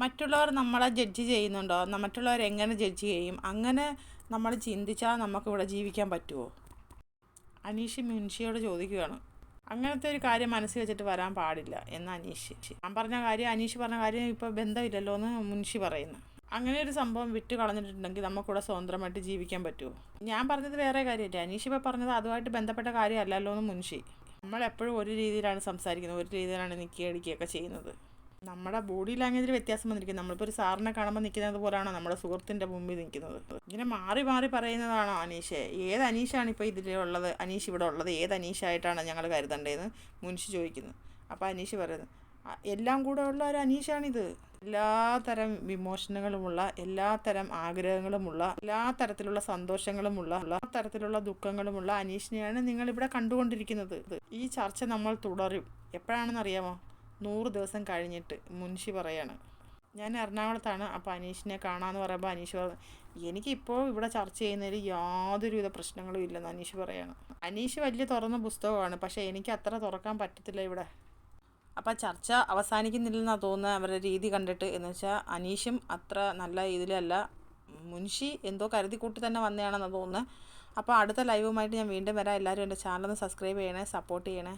മറ്റുള്ളവർ നമ്മളെ ജഡ്ജ് ചെയ്യുന്നുണ്ടോ, മറ്റുള്ളവർ എങ്ങനെ ജഡ്ജ് ചെയ്യും, അങ്ങനെ നമ്മൾ ചിന്തിച്ചാൽ നമുക്കിവിടെ ജീവിക്കാൻ പറ്റുമോ? അനീഷ് മുൻഷിയോട് ചോദിക്കുകയാണ്. അങ്ങനത്തെ ഒരു കാര്യം മനസ്സിൽ വെച്ചിട്ട് വരാൻ പാടില്ല എന്ന് അനീഷ്. ഞാൻ പറഞ്ഞ കാര്യം, അനീഷ് പറഞ്ഞ കാര്യം ഇപ്പോൾ ബന്ധമില്ലല്ലോ എന്ന് മുൻഷി പറയുന്നു. അങ്ങനെ ഒരു സംഭവം വിട്ട് കളഞ്ഞിട്ടുണ്ടെങ്കിൽ നമുക്കിവിടെ സ്വതന്ത്രമായിട്ട് ജീവിക്കാൻ പറ്റുമോ? ഞാൻ പറഞ്ഞത് വേറെ കാര്യമല്ലേ, അനീഷ് ഇപ്പോൾ പറഞ്ഞത് അതുമായിട്ട് ബന്ധപ്പെട്ട കാര്യമല്ലല്ലോ എന്ന് മുൻഷി. നമ്മളെപ്പോഴും ഒരു രീതിയിലാണ് സംസാരിക്കുന്നത്, ഒരു രീതിയിലാണ് നിൽക്കുകയൊക്കെ ചെയ്യുന്നത്. നമ്മുടെ ബോഡി ലാംഗ്വേജിൽ വ്യത്യാസം വന്നിരിക്കും. നമ്മളിപ്പോൾ ഒരു സാറിനെ കാണുമ്പോൾ നിൽക്കുന്നത് പോലെയാണോ നമ്മുടെ സുഹൃത്തിൻ്റെ മുമ്പിൽ നിൽക്കുന്നത്? ഇങ്ങനെ മാറി മാറി പറയുന്നതാണോ അനീഷ്? ഏത് അനീഷാണ് ഇപ്പോൾ ഇതിലുള്ളത്? അനീഷ് ഇവിടെ ഉള്ളത് ഏത് അനീഷായിട്ടാണ് ഞങ്ങൾ കരുതേണ്ടതെന്ന് മുൻഷി ചോദിക്കുന്നു. അപ്പോൾ അനീഷ് പറയുന്നു, എല്ലാം കൂടെ ഉള്ള ഒരു അനീഷാണിത്. എല്ലാത്തരം ഇമോഷനുകളുമുള്ള, എല്ലാത്തരം ആഗ്രഹങ്ങളുമുള്ള, എല്ലാ തരത്തിലുള്ള സന്തോഷങ്ങളുമുള്ള, എല്ലാ തരത്തിലുള്ള ദുഃഖങ്ങളുമുള്ള അനീഷിനെയാണ് നിങ്ങളിവിടെ കണ്ടുകൊണ്ടിരിക്കുന്നത്. ഈ ചർച്ച നമ്മൾ തുടരും. എപ്പോഴാണെന്നറിയാമോ? 100 ദിവസം കഴിഞ്ഞിട്ട്. മുൻഷി പറയാണ്. ഞാൻ എറണാകുളത്താണ്. അപ്പോൾ അനീഷിനെ കാണാമെന്ന് പറയുമ്പോൾ അനീഷ് പറഞ്ഞു, എനിക്കിപ്പോൾ ഇവിടെ ചർച്ച ചെയ്യുന്നതിൽ യാതൊരുവിധ പ്രശ്നങ്ങളും ഇല്ലെന്ന് അനീഷ് പറയാണ്. അനീഷ് വലിയ തുറന്ന പുസ്തകമാണ്, പക്ഷേ എനിക്ക് അത്ര തുറക്കാൻ പറ്റത്തില്ല ഇവിടെ. അപ്പോൾ ചർച്ച അവസാനിക്കുന്നില്ലെന്നാണ് തോന്നുന്നത് അവരുടെ രീതി കണ്ടിട്ട്. എന്ന് വെച്ചാൽ അനീഷും അത്ര നല്ല ഇതിലല്ല, മുൻഷി എന്തോ കരുതിക്കൂട്ടി തന്നെ വന്നതാണെന്നാണ് തോന്നുന്നത്. അപ്പോൾ അടുത്ത ലൈവുമായിട്ട് ഞാൻ വീണ്ടും വരാം. എല്ലാവരും എൻ്റെ ചാനലൊന്ന് സബ്സ്ക്രൈബ് ചെയ്യണേ, സപ്പോർട്ട് ചെയ്യണേ.